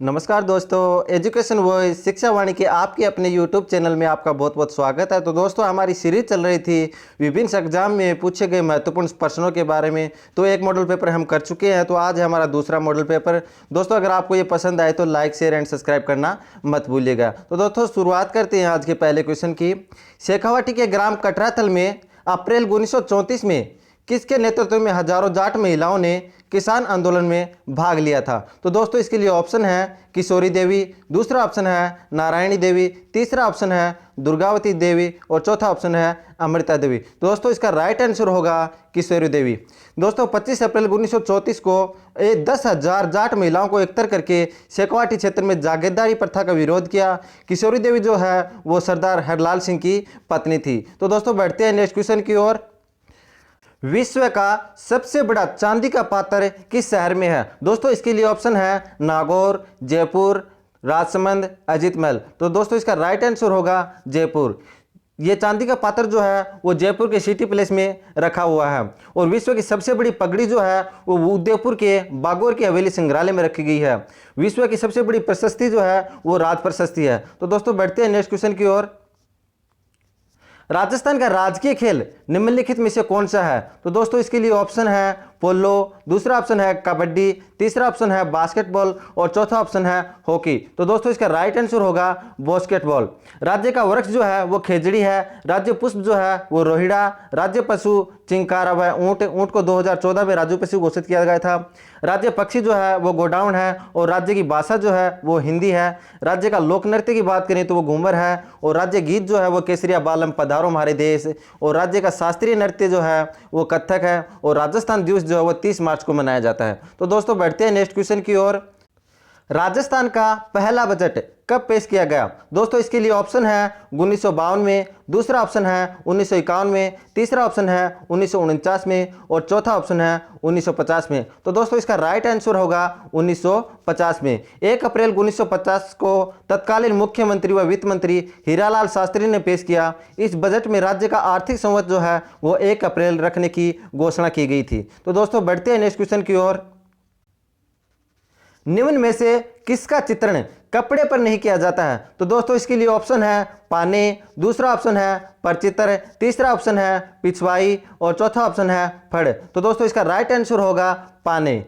नमस्कार दोस्तों, education voice शिक्षा वाणी के आपके अपने यूट्यूब चैनल में आपका बहुत बहुत स्वागत है। तो दोस्तों, हमारी सीरीज चल रही थी विभिन्न एग्जाम में पूछे गए महत्वपूर्ण प्रश्नों के बारे में। तो एक मॉडल पेपर हम कर चुके हैं, तो आज है हमारा दूसरा मॉडल पेपर। दोस्तों, अगर आपको ये पसंद आए तो लाइक शेयर एंड सब्सक्राइब करना मत भूलिएगा। तो दोस्तों, शुरुआत करते हैं आज के पहले क्वेश्चन की। शेखावाटी के ग्राम कटराथल में अप्रैल 1934 में किसके नेतृत्व में हजारों जाट महिलाओं ने किसान आंदोलन में भाग लिया था? तो दोस्तों, इसके लिए ऑप्शन है किशोरी देवी, दूसरा ऑप्शन है नारायणी देवी, तीसरा ऑप्शन है दुर्गावती देवी और चौथा ऑप्शन है अमृता देवी। तो दोस्तों, इसका राइट आंसर होगा किशोरी देवी। दोस्तों, 25 अप्रैल 1934 को 10,000 जाट महिलाओं को एकत्र करके शेखावाटी क्षेत्र में जागीरदारी प्रथा का विरोध किया। किशोरी देवी जो है वो सरदार हरलाल सिंह की पत्नी थी। तो दोस्तों, बढ़ते हैं नेक्स्ट क्वेश्चन की ओर। विश्व का सबसे बड़ा चांदी का पात्र किस शहर में है? दोस्तों, इसके लिए ऑप्शन है नागौर, जयपुर, राजसमंद, अजीत महल। तो दोस्तों, इसका राइट आंसर होगा जयपुर। ये चांदी का पात्र जो है वो जयपुर के सिटी प्लेस में रखा हुआ है। और विश्व की सबसे बड़ी पगड़ी जो है वो उदयपुर के बागौर की हवेली संग्रहालय में रखी गई है। विश्व की सबसे बड़ी प्रशस्ति जो है वो राज प्रशस्ति है। तो दोस्तों, बढ़ते हैं नेक्स्ट क्वेश्चन की ओर। राजस्थान का राजकीय खेल निम्नलिखित में से कौन सा है? तो दोस्तों, इसके लिए ऑप्शन है पोलो, दूसरा ऑप्शन है कबड्डी, तीसरा ऑप्शन है बास्केटबॉल और चौथा ऑप्शन है हॉकी। तो दोस्तों, इसका राइट आंसर होगा बास्केटबॉल। राज्य का वृक्ष जो है वो खेजड़ी है, राज्य पुष्प जो है वो रोहिड़ा, राज्य पशु चिंकारा व ऊंट। ऊंट को 2014 में राज्य पशु घोषित किया गया था। राज्य पक्षी जो है वो गोडाउन है और राज्य की भाषा जो है वो हिंदी है। राज्य का लोक नृत्य की बात करें तो वो घूमर है और राज्य गीत जो है वो केसरिया बालम पधारो हमारे देश। और राज्य का शास्त्रीय नृत्य जो है वो कथक है और राजस्थान दिवस जो है वो 30 मार्च को मनाया जाता है। तो दोस्तों, बढ़ते हैं नेक्स्ट क्वेश्चन की ओर। राजस्थान का पहला बजट कब पेश किया गया? दोस्तों, इसके लिए ऑप्शन है 1952 में, दूसरा ऑप्शन है 1951 में, तीसरा ऑप्शन है 1949 में और चौथा ऑप्शन है 1950 में। तो दोस्तों, इसका राइट आंसर होगा 1950 में। 1 अप्रैल 1950 को तत्कालीन मुख्यमंत्री व वित्त मंत्री हीरालाल शास्त्री ने पेश किया। इस बजट में राज्य का आर्थिक संवत जो है वो 1 अप्रैल रखने की घोषणा की गई थी। तो दोस्तों, बढ़ते हैं नेक्स्ट क्वेश्चन की ओर। निम्न में से किसका चित्रण कपड़े पर नहीं किया जाता है? तो दोस्तों, इसके लिए ऑप्शन है पाने, दूसरा ऑप्शन है परचित्र, तीसरा ऑप्शन है पिछवाई और चौथा ऑप्शन है फड़। तो दोस्तों, इसका राइट आंसर होगा पाने।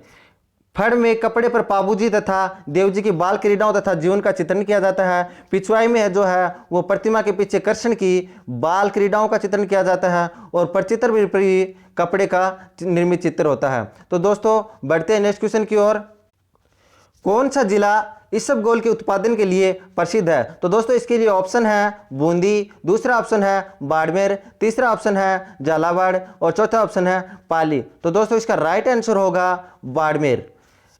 फड़ में कपड़े पर पाबूजी तथा देवजी की बाल क्रीडाओं तथा जीवन का चित्रण किया जाता है। पिछवाई में जो है वो प्रतिमा के पीछे कृष्ण की बाल क्रीडाओं का चित्रण किया जाता है और परचित्र में भी कपड़े का निर्मित चित्र होता है। तो दोस्तों, बढ़ते हैं नेक्स्ट क्वेश्चन की ओर। कौन सा जिला इसबगोल के उत्पादन के लिए प्रसिद्ध है? तो दोस्तों, इसके लिए ऑप्शन है बूंदी, दूसरा ऑप्शन है बाड़मेर, तीसरा ऑप्शन है झालावाड़ और चौथा ऑप्शन है पाली। तो दोस्तों, इसका राइट आंसर होगा बाड़मेर।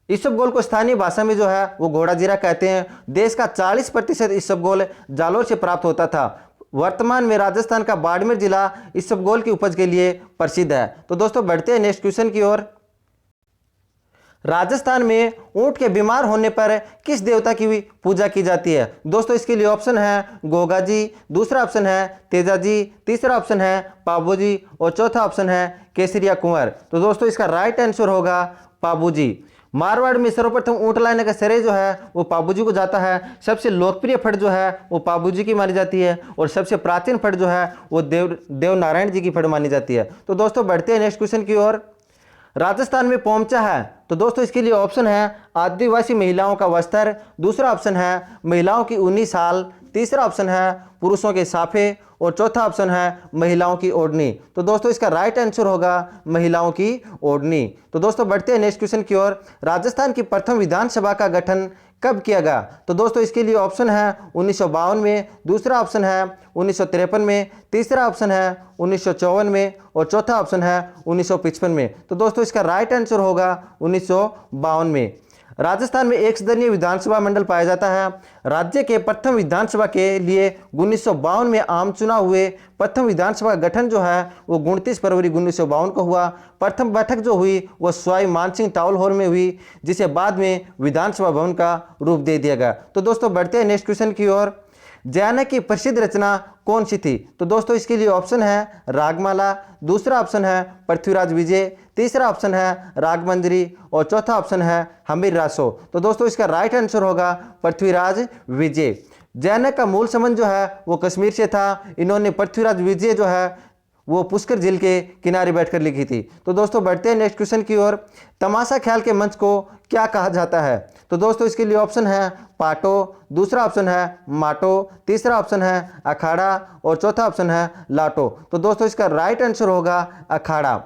इसबगोल को स्थानीय भाषा में जो है वो घोड़ा जीरा कहते हैं। देश का 40% इसबगोल जालोर से प्राप्त होता था। वर्तमान में राजस्थान का बाड़मेर जिला इसबगोल की उपज के लिए प्रसिद्ध है। तो दोस्तों, बढ़ते हैं नेक्स्ट क्वेश्चन की ओर। राजस्थान में ऊंट के बीमार होने पर किस देवता की पूजा की जाती है? दोस्तों, इसके लिए ऑप्शन है गोगा जी, दूसरा ऑप्शन है तेजा जी, तीसरा ऑप्शन है पाबू जी और चौथा ऑप्शन है केसरिया कुंवर। तो दोस्तों, इसका राइट आंसर होगा पाबू जी। मारवाड़ में सर्वप्रथम ऊंट लाने का श्रेय जो है वो पाबू जी को जाता है। सबसे लोकप्रिय फट जो है वो पाबू जी की मानी जाती है और सबसे प्राचीन फट जो है वो देव नारायण जी की फट मानी जाती है। तो दोस्तों, बढ़ते हैं नेक्स्ट क्वेश्चन की ओर। राजस्थान में पोमचा है। तो दोस्तों, इसके लिए ऑप्शन है आदिवासी महिलाओं का वस्त्र, दूसरा ऑप्शन है महिलाओं की ऊनी शाल, तीसरा ऑप्शन है पुरुषों के साफे और चौथा ऑप्शन है महिलाओं की ओढ़नी। तो दोस्तों, इसका राइट आंसर होगा महिलाओं की ओढ़नी। तो दोस्तों, बढ़ते हैं नेक्स्ट क्वेश्चन की ओर। राजस्थान की प्रथम विधानसभा का गठन कब किया गया? तो दोस्तों, इसके लिए ऑप्शन है 1952 में, दूसरा ऑप्शन है 1953 में, तीसरा ऑप्शन है 1954 में और चौथा ऑप्शन है 1955 में। तो दोस्तों, इसका राइट आंसर होगा 1952 में। राजस्थान में एक सदनीय विधानसभा मंडल पाया जाता है। राज्य के प्रथम विधानसभा के लिए 1952 में आम चुनाव हुए। प्रथम विधानसभा का गठन जो है वो 29 फरवरी 1952 को हुआ। प्रथम बैठक जो हुई वो सवाई मानसिंह टाउन हॉल में हुई, जिसे बाद में विधानसभा भवन का रूप दे दिया गया। तो दोस्तों, बढ़ते हैं नेक्स्ट क्वेश्चन की ओर। जयानक की प्रसिद्ध रचना कौन सी थी? तो दोस्तों इसके लिए ऑप्शन है रागमाला, दूसरा ऑप्शन है पृथ्वीराज विजय, तीसरा ऑप्शन है रागमंजरी और चौथा ऑप्शन है हमीर रासो। तो दोस्तों इसका राइट आंसर होगा पृथ्वीराज विजय। जयानक का मूल संबंध जो है वो कश्मीर से था। इन्होंने पृथ्वीराज विजय जो है वो पुष्कर झील के किनारे बैठकर लिखी थी। तो दोस्तों बढ़ते हैं नेक्स्ट क्वेश्चन की ओर। तमाशा ख्याल के मंच को क्या कहा जाता है? तो दोस्तों इसके लिए ऑप्शन है पाटो, दूसरा ऑप्शन है माटो, तीसरा ऑप्शन है अखाड़ा और चौथा ऑप्शन है लाटो। तो दोस्तों इसका राइट आंसर होगा अखाड़ा।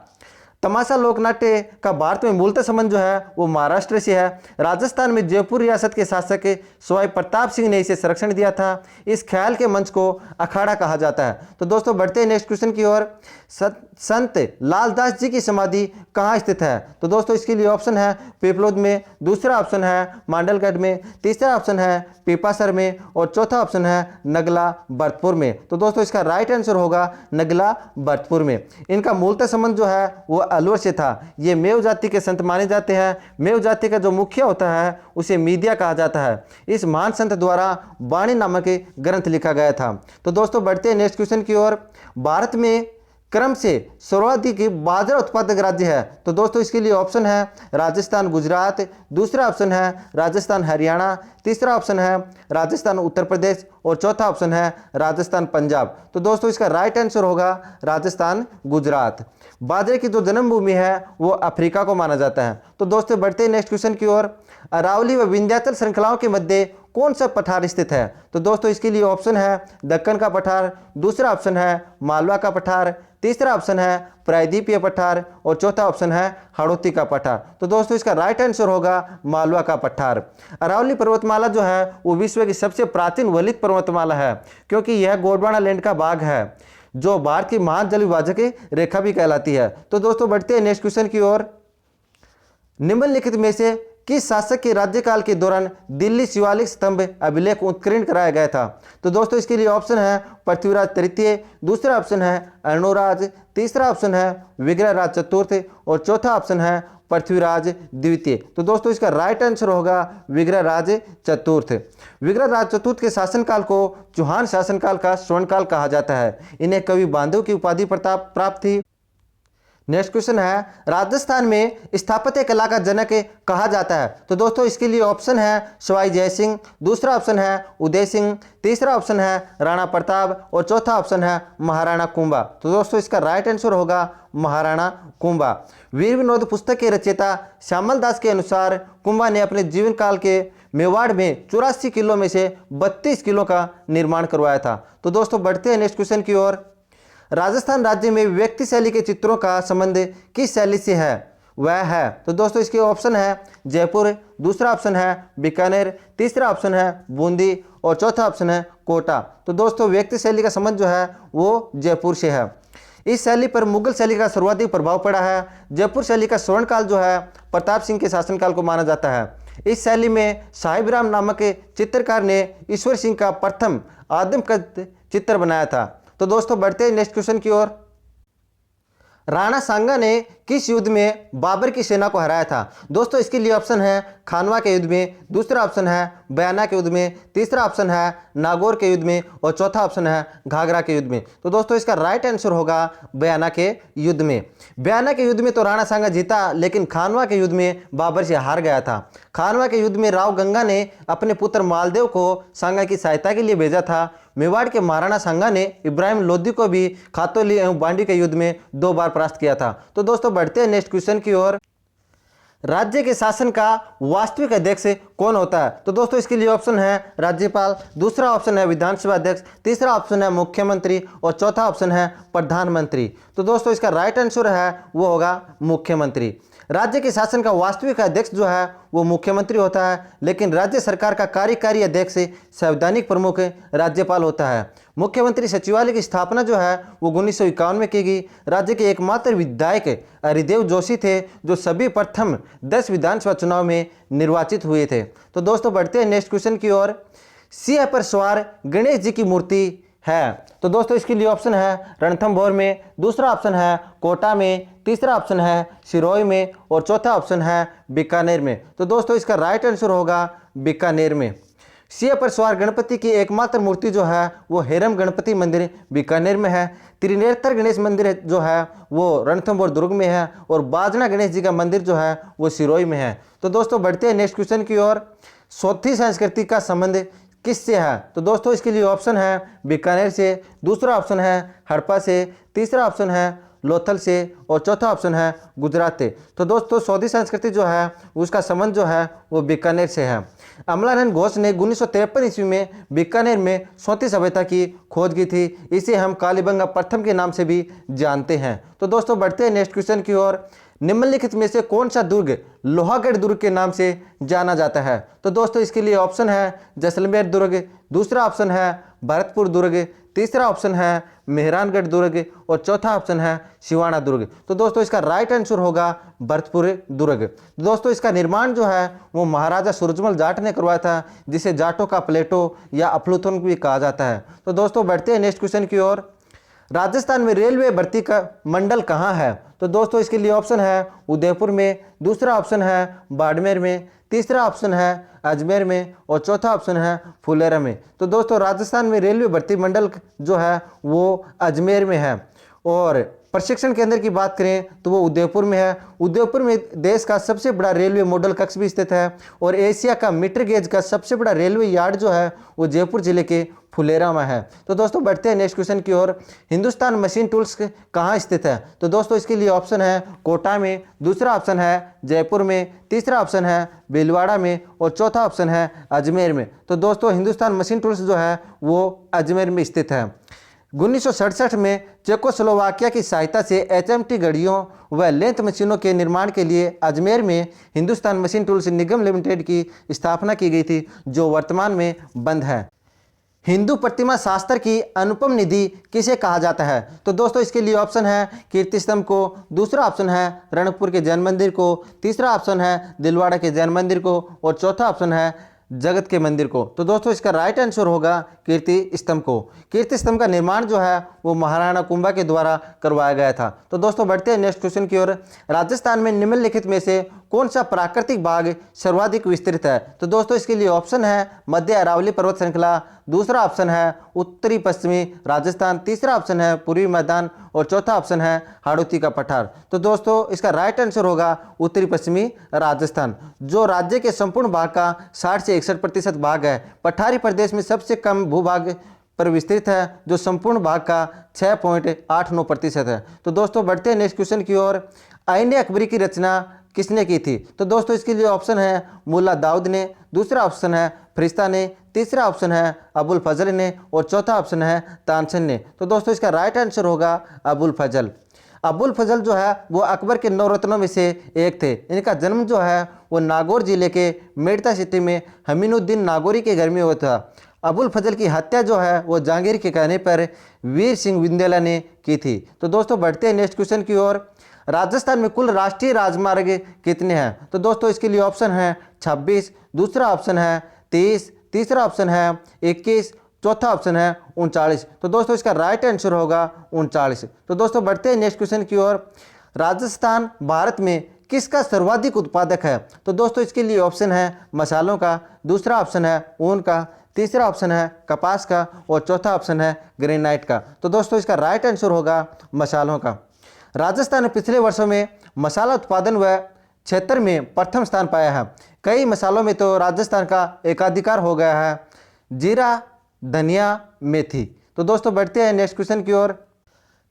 तमाशा लोकनाट्य का भारत में मूलतः संबंध जो है वो महाराष्ट्र से है। राजस्थान में जयपुर रियासत के शासक सवाई प्रताप सिंह ने इसे संरक्षण दिया था। इस ख्याल के मंच को अखाड़ा कहा जाता है। तो दोस्तों बढ़ते हैं नेक्स्ट क्वेश्चन की ओर। संत लालदास जी की समाधि कहाँ स्थित है? तो दोस्तों इसके लिए ऑप्शन है पिपलोद में, दूसरा ऑप्शन है मांडलगढ़ में, तीसरा ऑप्शन है पीपासर में और चौथा ऑप्शन है नगला भरतपुर में। तो दोस्तों इसका राइट आंसर होगा नगला भरतपुर में। इनका मूलतः संबंध जो है वो अलवर से था। ये मेव जाति के संत माने जाते हैं। मेव जाति का जो मुखिया होता है उसे मीडिया कहा जाता है। इस महान संत द्वारा वाणी नामक ग्रंथ लिखा गया था। तो दोस्तों बढ़ते हैं नेक्स्ट क्वेश्चन की ओर। भारत में क्रम से सर्वाधिक बाजरा उत्पादक राज्य है? तो दोस्तों इसके लिए ऑप्शन है राजस्थान गुजरात, दूसरा ऑप्शन है राजस्थान हरियाणा, तीसरा ऑप्शन है राजस्थान उत्तर प्रदेश और चौथा ऑप्शन है राजस्थान पंजाब। तो दोस्तों इसका राइट आंसर होगा राजस्थान गुजरात। बाजरे की जो जन्मभूमि है वो अफ्रीका को माना जाता है। तो दोस्तों बढ़ते हैं नेक्स्ट क्वेश्चन की ओर। अरावली व विंध्याचल श्रृंखलाओं के मध्य कौन सा पठार स्थित है? तो दोस्तों इसके लिए ऑप्शन है दक्कन का पठार, दूसरा ऑप्शन है मालवा का पठार, तीसरा ऑप्शन है प्रायद्वीपीय पठार और चौथा ऑप्शन है हाड़ौती का पठार। तो दोस्तों इसका राइट आंसर होगा मालवा का पठार। अरावली पर्वतमाला जो है वो विश्व की सबसे प्राचीन वलित पर्वतमाला है, क्योंकि यह गोंडवाना लैंड का भाग है जो भारत की महान जल विभाजक रेखा भी कहलाती है। तो दोस्तों बढ़ते हैं नेक्स्ट क्वेश्चन की ओर। निम्नलिखित में से किस शासक के राज्यकाल के दौरान दिल्ली शिवालिक स्तंभ अभिलेख उत्कीर्ण कराया गया था? तो दोस्तों इसके लिए ऑप्शन है पृथ्वीराज तृतीय, दूसरा ऑप्शन है अर्णोराज, तीसरा ऑप्शन है विग्रहराज चतुर्थ और चौथा ऑप्शन है पृथ्वीराज द्वितीय। तो दोस्तों इसका राइट आंसर होगा विग्रहराज चतुर्थ। विग्रहराज चतुर्थ के शासनकाल को चौहान शासनकाल का स्वर्णकाल कहा जाता है। इन्हें कवि बांधव की उपाधि प्राप्त थी। नेक्स्ट क्वेश्चन है राजस्थान में स्थापत्य कला का जनक कहा जाता है? तो दोस्तों इसके लिए ऑप्शन है सवाई जय सिंह, दूसरा ऑप्शन है उदय सिंह, तीसरा ऑप्शन है राणा प्रताप और चौथा ऑप्शन है महाराणा कुंभा। तो दोस्तों इसका राइट आंसर होगा महाराणा कुंभा। वीर विनोद पुस्तक के रचयिता श्यामल दास के अनुसार कुंभा ने अपने जीवन काल के मेवाड़ में 84 किलो में से 32 किलो का निर्माण करवाया था। तो दोस्तों बढ़ते हैं नेक्स्ट क्वेश्चन की ओर। राजस्थान राज्य में व्यक्ति शैली के चित्रों का संबंध किस शैली से है? वह है, तो दोस्तों इसके ऑप्शन है जयपुर, दूसरा ऑप्शन है बीकानेर, तीसरा ऑप्शन है बूंदी और चौथा ऑप्शन है कोटा। तो दोस्तों व्यक्ति शैली का संबंध जो है वो जयपुर से है। इस शैली पर मुगल शैली का सर्वाधिक प्रभाव पड़ा है। जयपुर शैली का स्वर्णकाल जो है प्रताप सिंह के शासनकाल को माना जाता है। इस शैली में साहिबराम नामक चित्रकार ने ईश्वर सिंह का प्रथम आदमकद चित्र बनाया था। तो दोस्तों बढ़ते हैं नेक्स्ट क्वेश्चन की ओर। राणा सांगा ने किस युद्ध में बाबर की सेना को हराया था? दोस्तों इसके लिए ऑप्शन है खानवा के युद्ध में, दूसरा ऑप्शन है बयाना के युद्ध में, तीसरा ऑप्शन है नागौर के युद्ध में और चौथा ऑप्शन है घाघरा के युद्ध में। तो दोस्तों इसका राइट आंसर होगा बयाना के युद्ध में। बयाना के युद्ध में तो राणा सांगा जीता, लेकिन खानवा के युद्ध में बाबर से हार गया था। खानवा के युद्ध में राव गंगा ने अपने पुत्र मालदेव को सांगा की सहायता के लिए भेजा था। मेवाड़ के महाराणा सांगा ने इब्राहिम लोधी को भी खातौली एवं बांडी के युद्ध में 2 बार परास्त किया था। तो दोस्तों बढ़ते हैं नेक्स्ट क्वेश्चन की ओर। राज्य के शासन का वास्तविक अध्यक्ष कौन होता है? तो दोस्तों इसके लिए ऑप्शन है राज्यपाल, दूसरा ऑप्शन है विधानसभा अध्यक्ष, तीसरा ऑप्शन है मुख्यमंत्री और चौथा ऑप्शन है प्रधानमंत्री। तो दोस्तों इसका राइट आंसर है वो होगा मुख्यमंत्री। राज्य के शासन का वास्तविक अध्यक्ष जो है वो मुख्यमंत्री होता है, लेकिन राज्य सरकार का कार्यकारी अध्यक्ष संवैधानिक प्रमुख राज्यपाल होता है। मुख्यमंत्री सचिवालय की स्थापना जो है वो 1951 में की गई। राज्य के एकमात्र विधायक हरिदेव जोशी थे, जो सभी प्रथम 10 विधानसभा चुनाव में निर्वाचित हुए थे। तो दोस्तों बढ़ते हैं नेक्स्ट क्वेश्चन की ओर। सिंह पर सवार गणेश जी की मूर्ति है? तो दोस्तों इसके लिए ऑप्शन है रणथंभौर में, दूसरा ऑप्शन है कोटा में, तीसरा ऑप्शन है सिरोही में और चौथा ऑप्शन है बीकानेर में। तो दोस्तों इसका राइट आंसर होगा बीकानेर में। सिंह पर सवार गणपति की एकमात्र मूर्ति जो है वो हेरम गणपति मंदिर बीकानेर में है। त्रिनेत्र गणेश मंदिर जो है वो रणथंभौर दुर्ग में है। और बाजना गणेश जी का मंदिर जो है वो सिरोही में है। तो दोस्तों बढ़ते हैं नेक्स्ट क्वेश्चन की ओर। चौथी संस्कृति का संबंध किससे है? तो दोस्तों इसके लिए ऑप्शन है बीकानेर से, दूसरा ऑप्शन है हड़प्पा से, तीसरा ऑप्शन है लोथल से और चौथा ऑप्शन है गुजरात से। तो दोस्तों सौदी संस्कृति जो है उसका संबंध जो है वो बीकानेर से है। अमलानंद घोष ने 1953 ईस्वी में बीकानेर में सौती सभ्यता की खोज की थी। इसे हम कालीबंगा प्रथम के नाम से भी जानते हैं। तो दोस्तों बढ़ते हैं नेक्स्ट क्वेश्चन की ओर। निम्नलिखित में से कौन सा दुर्ग लोहागढ़ दुर्ग के नाम से जाना जाता है? तो दोस्तों इसके लिए ऑप्शन है जैसलमेर दुर्ग, दूसरा ऑप्शन है भरतपुर दुर्ग, तीसरा ऑप्शन है मेहरानगढ़ दुर्ग और चौथा ऑप्शन है सिवाना दुर्ग। तो दोस्तों इसका राइट आंसर होगा भरतपुर दुर्ग। दोस्तों इसका निर्माण जो है वो महाराजा सूरजमल जाट ने करवाया था, जिसे जाटों का प्लेटो या अफलूथन भी कहा जाता है। तो दोस्तों बढ़ते हैं नेक्स्ट क्वेश्चन की ओर। राजस्थान में रेलवे भर्ती का मंडल कहाँ है? तो दोस्तों इसके लिए ऑप्शन है उदयपुर में, दूसरा ऑप्शन है बाड़मेर में, तीसरा ऑप्शन है अजमेर में और चौथा ऑप्शन है फुलेरा में। तो दोस्तों राजस्थान में रेलवे भर्ती मंडल जो है वो अजमेर में है। और प्रशिक्षण केंद्र की बात करें तो वो उदयपुर में है। उदयपुर में देश का सबसे बड़ा रेलवे मॉडल कक्ष भी स्थित है। और एशिया का मीटर गेज का सबसे बड़ा रेलवे यार्ड जो है वो जयपुर जिले के फुलेरा में है। तो दोस्तों बढ़ते हैं नेक्स्ट क्वेश्चन की ओर। हिंदुस्तान मशीन टूल्स कहाँ स्थित है? तो दोस्तों इसके लिए ऑप्शन है कोटा में, दूसरा ऑप्शन है जयपुर में, तीसरा ऑप्शन है भीलवाड़ा में और चौथा ऑप्शन है अजमेर में। तो दोस्तों हिंदुस्तान मशीन टूल्स जो है वो अजमेर में स्थित है। 1967 में चेकोस्लोवाकिया की सहायता से एचएमटी घड़ियों व लेंथ मशीनों के निर्माण के लिए अजमेर में हिंदुस्तान मशीन टूल्स निगम लिमिटेड की स्थापना की गई थी, जो वर्तमान में बंद है। हिंदू प्रतिमा शास्त्र की अनुपम निधि किसे कहा जाता है? तो दोस्तों इसके लिए ऑप्शन है कीर्ति स्तंभ को, दूसरा ऑप्शन है रणकपुर के जैन मंदिर को, तीसरा ऑप्शन है दिलवाड़ा के जैन मंदिर को और चौथा ऑप्शन है जगत के मंदिर को। तो दोस्तों इसका राइट आंसर होगा कीर्ति स्तंभ को। कीर्ति स्तंभ का निर्माण जो है वो महाराणा कुंभा के द्वारा करवाया गया था। तो दोस्तों बढ़ते हैं नेक्स्ट क्वेश्चन की ओर। राजस्थान में निम्नलिखित में से कौन सा प्राकृतिक बाग सर्वाधिक विस्तृत है? तो दोस्तों इसके लिए ऑप्शन है मध्य अरावली पर्वत श्रृंखला, दूसरा ऑप्शन है उत्तरी पश्चिमी राजस्थान, तीसरा ऑप्शन है पूर्वी मैदान और चौथा ऑप्शन है हाड़ौती का पठार। तो दोस्तों इसका राइट आंसर होगा उत्तरी पश्चिमी राजस्थान, जो राज्य के संपूर्ण भाग का 60 से 61% भाग है। पठारी प्रदेश में सबसे कम भूभाग पर विस्तृत है, जो संपूर्ण भाग का 6.89% है। तो दोस्तों बढ़ते हैं नेक्स्ट क्वेश्चन की ओर। आईन अकबरी की रचना किसने की थी? तो दोस्तों इसके लिए ऑप्शन है मुल्ला दाऊद ने, दूसरा ऑप्शन है फरिश्ता ने, तीसरा ऑप्शन है अबुल फजल ने और चौथा ऑप्शन है तानसेन ने। तो दोस्तों इसका राइट आंसर होगा अबुल फजल। अबुल फजल जो है वो अकबर के 9 रत्नों में से एक थे। इनका जन्म जो है वो नागौर जिले के मेड़ता सिटी में हमीनुद्दीन नागौरी के घर में हुआ था। अबुल फजल की हत्या जो है वो जहांगीर के कहने पर वीर सिंह विंदेला ने की थी। तो दोस्तों बढ़ते हैं नेक्स्ट क्वेश्चन की ओर। राजस्थान में कुल राष्ट्रीय राजमार्ग कितने हैं? तो दोस्तों इसके लिए ऑप्शन है 26, दूसरा ऑप्शन है 30, तीसरा ऑप्शन है 21, चौथा ऑप्शन है 39। तो दोस्तों इसका राइट आंसर होगा 39। तो दोस्तों बढ़ते हैं नेक्स्ट क्वेश्चन की ओर। राजस्थान भारत में किसका सर्वाधिक उत्पादक है? तो दोस्तों इसके लिए ऑप्शन है मसालों का, दूसरा ऑप्शन है ऊन का, तीसरा ऑप्शन है कपास का और चौथा ऑप्शन है ग्रेनाइट का। तो दोस्तों इसका राइट आंसर होगा मसालों का। राजस्थान ने पिछले वर्षों में मसाला उत्पादन व क्षेत्र में प्रथम स्थान पाया है। कई मसालों में तो राजस्थान का एकाधिकार हो गया है, जीरा, धनिया, मेथी। तो दोस्तों बढ़ते हैं नेक्स्ट क्वेश्चन की ओर।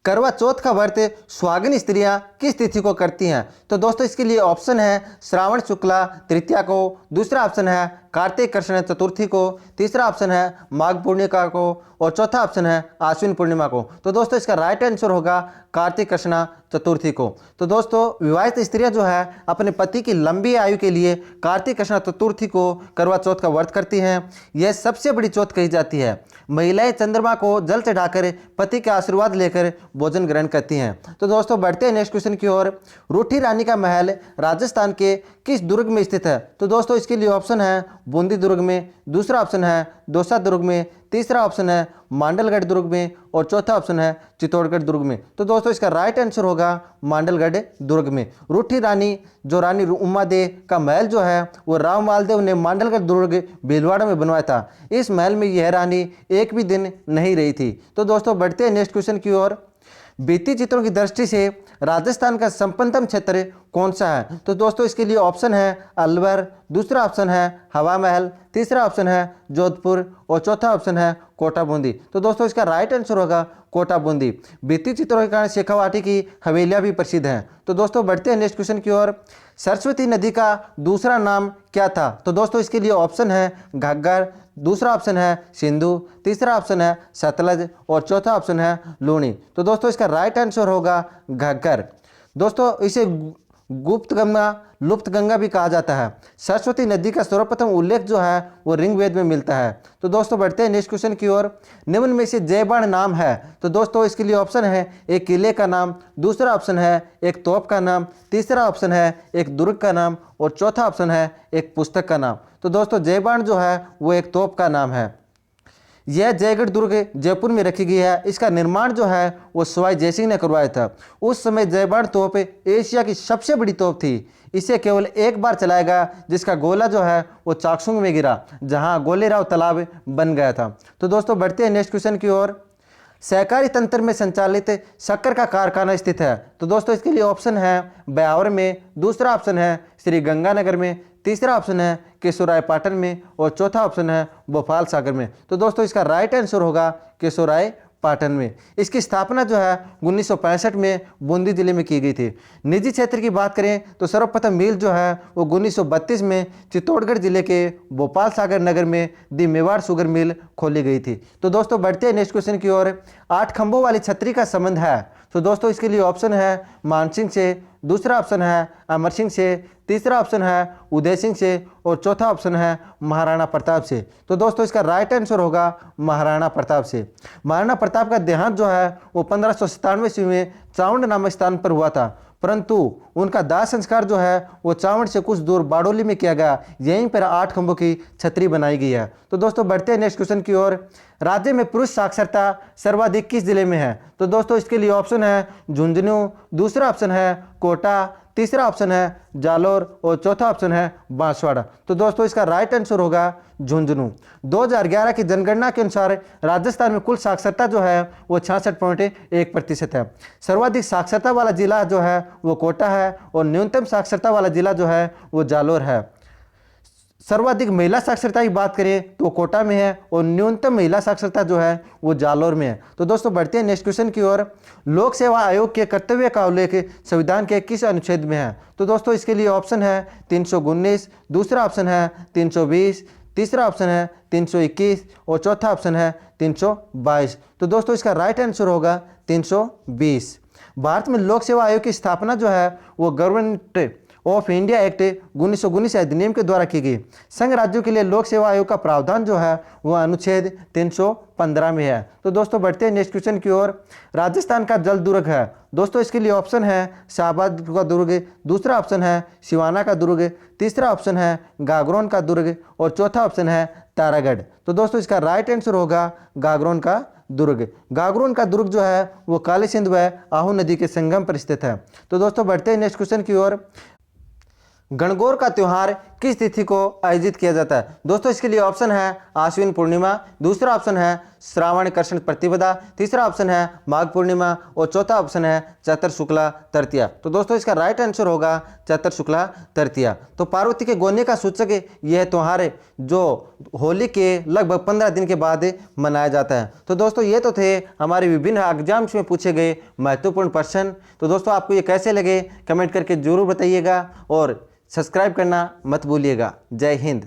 करवा चौथ का व्रत सुहागिन स्त्रियां किस तिथि को करती हैं? तो दोस्तों इसके लिए ऑप्शन है श्रावण शुक्ला तृतीया को, दूसरा ऑप्शन है कार्तिक कृष्ण चतुर्थी को, तीसरा ऑप्शन है माघ पूर्णिमा को और चौथा ऑप्शन है आश्विन पूर्णिमा को। तो दोस्तों इसका राइट आंसर होगा कार्तिक कृष्ण चतुर्थी को। तो दोस्तों विवाहित स्त्रियां जो है अपने पति की लंबी आयु के लिए कार्तिक कृष्ण चतुर्थी को करवा चौथ का व्रत करती हैं। यह सबसे बड़ी चौथ कही जाती है। महिलाएं चंद्रमा को जल चढ़ाकर पति के आशीर्वाद लेकर भोजन ग्रहण करती हैं। तो दोस्तों बढ़ते हैं नेक्स्ट क्वेश्चन की ओर। रूठी रानी का महल राजस्थान के किस दुर्ग में स्थित है? तो दोस्तों इसके लिए ऑप्शन है बूंदी दुर्ग में, दूसरा ऑप्शन है दौसा दुर्ग में, तीसरा ऑप्शन है मांडलगढ़ दुर्ग में और चौथा ऑप्शन है चित्तौड़गढ़ दुर्ग में। तो दोस्तों इसका राइट आंसर होगा मांडलगढ़ दुर्ग में। रूठी रानी जो रानी उमादेव का महल जो है वो राम मालदेव ने मांडलगढ़ दुर्ग भीलवाड़ा में बनवाया था। इस महल में यह रानी एक भी दिन नहीं रही थी। तो दोस्तों बढ़ते हैं नेक्स्ट क्वेश्चन की ओर। भित्ति चित्रों की दृष्टि से राजस्थान का संपन्नतम क्षेत्र कौन सा है? तो दोस्तों इसके लिए ऑप्शन है अलवर, दूसरा ऑप्शन है हवा महल, तीसरा ऑप्शन है जोधपुर और चौथा ऑप्शन है कोटा बूंदी। तो दोस्तों इसका राइट आंसर होगा कोटा बूंदी। भित्ति चित्रों के कारण शेखावाटी की हवेलियां भी प्रसिद्ध हैं। तो दोस्तों बढ़ते हैं नेक्स्ट क्वेश्चन की ओर। सरस्वती नदी का दूसरा नाम क्या था? तो दोस्तों इसके लिए ऑप्शन है घग्गर, दूसरा ऑप्शन है सिंधु, तीसरा ऑप्शन है सतलज और चौथा ऑप्शन है लूणी। तो दोस्तों इसका राइट आंसर होगा घग्गर। दोस्तों इसे गुप्त गंगा, लुप्त गंगा भी कहा जाता है। सरस्वती नदी का सर्वप्रथम उल्लेख जो है वो ऋग्वेद में मिलता है। तो दोस्तों बढ़ते हैं नेक्स्ट क्वेश्चन की ओर। निम्न में से जयबाण नाम है? तो दोस्तों इसके लिए ऑप्शन है एक किले का नाम, दूसरा ऑप्शन है एक तोप का नाम, तीसरा ऑप्शन है एक दुर्ग का नाम और चौथा ऑप्शन है एक पुस्तक का नाम। तो दोस्तों जयबाण जो है वो एक तोप का नाम है। यह जयगढ़ दुर्ग जयपुर में रखी गई है। इसका निर्माण जो है वो सवाई जयसिंह ने करवाया था। उस समय जयबाण तोप एशिया की सबसे बड़ी तोप थी। इसे केवल एक बार चलाया गया, जिसका गोला जो है वो चाकसुंग में गिरा, जहां गोलेराव तालाब बन गया था। तो दोस्तों बढ़ते हैं नेक्स्ट क्वेश्चन की ओर। सहकारी तंत्र में संचालित शक्कर का कारखाना स्थित है? तो दोस्तों इसके लिए ऑप्शन है ब्यावर में, दूसरा ऑप्शन है श्री गंगानगर में, तीसरा ऑप्शन है केशोराय पाटन में और चौथा ऑप्शन है भोपाल सागर में। तो दोस्तों इसका राइट आंसर होगा केशोराय पाटन में। इसकी स्थापना जो है 1965 में बूंदी जिले में की गई थी। निजी क्षेत्र की बात करें तो सर्वप्रथम मिल जो है वो 1932 में चित्तौड़गढ़ जिले के भोपाल सागर नगर में दी मेवाड़ शुगर मिल खोली गई थी। तो दोस्तों बढ़ते हैं नेक्स्ट क्वेश्चन की ओर। 8 खंभों वाली छतरी का संबंध है? तो दोस्तों इसके लिए ऑप्शन है मानसिंह से, दूसरा ऑप्शन है अमर सिंह से, तीसरा ऑप्शन है उदय सिंह से और चौथा ऑप्शन है महाराणा प्रताप से। तो दोस्तों इसका राइट आंसर होगा महाराणा प्रताप से। महाराणा प्रताप का देहांत जो है वो 1597 ईस्वी में चावंड नामक स्थान पर हुआ था, परंतु उनका दाह संस्कार जो है वो चावंड से कुछ दूर बाडोली में किया गया। यहीं पर 8 खंभों की छतरी बनाई गई है। तो दोस्तों बढ़ते हैं नेक्स्ट क्वेश्चन की ओर। राज्य में पुरुष साक्षरता सर्वाधिक किस जिले में है? तो दोस्तों इसके लिए ऑप्शन है झुंझुनू, दूसरा ऑप्शन है कोटा, तीसरा ऑप्शन है जालोर और चौथा ऑप्शन है बांसवाड़ा। तो दोस्तों इसका राइट आंसर होगा झुंझुनू। 2011 की जनगणना के अनुसार राजस्थान में कुल साक्षरता जो है वो 66.1% है। सर्वाधिक साक्षरता वाला जिला जो है वो कोटा है और न्यूनतम साक्षरता वाला जिला जो है वो जालोर है। सर्वाधिक महिला साक्षरता की बात करें तो कोटा में है और न्यूनतम महिला साक्षरता जो है वो जालोर में है। तो दोस्तों बढ़ते हैं नेक्स्ट क्वेश्चन की ओर। लोक सेवा आयोग के कर्तव्य का उल्लेख संविधान के किस अनुच्छेद में है? तो दोस्तों इसके लिए ऑप्शन है 319, दूसरा ऑप्शन है 320, तीसरा ऑप्शन है 321 और चौथा ऑप्शन है 322। तो दोस्तों इसका राइट आंसर होगा 320। भारत में लोक सेवा आयोग की स्थापना जो है वो गवर्नमेंट ऑफ इंडिया एक्ट 1919 अधिनियम के द्वारा की गई। संघ राज्यों के लिए लोक सेवा आयोग का प्रावधान जो है वह अनुच्छेद 315 में है। तो दोस्तों बढ़ते हैं नेक्स्ट क्वेश्चन की ओर। राजस्थान का जल दुर्ग है? दोस्तों इसके लिए ऑप्शन है शाहबाद का दुर्ग, दूसरा ऑप्शन है सिवाना का दुर्ग, तीसरा ऑप्शन है गागरोन का दुर्ग और चौथा ऑप्शन है तारागढ़। तो दोस्तों इसका राइट आंसर होगा गागरोन का दुर्ग। गागरोन का दुर्ग जो है वो काली सिंध व आहू नदी के संगम पर स्थित है। तो दोस्तों बढ़ते हैं नेक्स्ट क्वेश्चन की ओर। गणगौर का त्योहार किस तिथि को आयोजित किया जाता है? दोस्तों इसके लिए ऑप्शन है आश्विन पूर्णिमा, दूसरा ऑप्शन है श्रावण कृष्ण प्रतिपदा, तीसरा ऑप्शन है माघ पूर्णिमा और चौथा ऑप्शन है चैत्र शुक्ला तृतीया। तो दोस्तों इसका राइट आंसर होगा चैत्र शुक्ला तृतीया। तो पार्वती के गोने का सूचक यह त्योहार है जो होली के लगभग 15 दिन के बाद मनाया जाता है। तो दोस्तों ये तो थे हमारे विभिन्न एग्जाम्स में पूछे गए महत्वपूर्ण प्रश्न। तो दोस्तों आपको ये कैसे लगे कमेंट करके जरूर बताइएगा और सब्सक्राइब करना मत भूलिएगा। जय हिंद।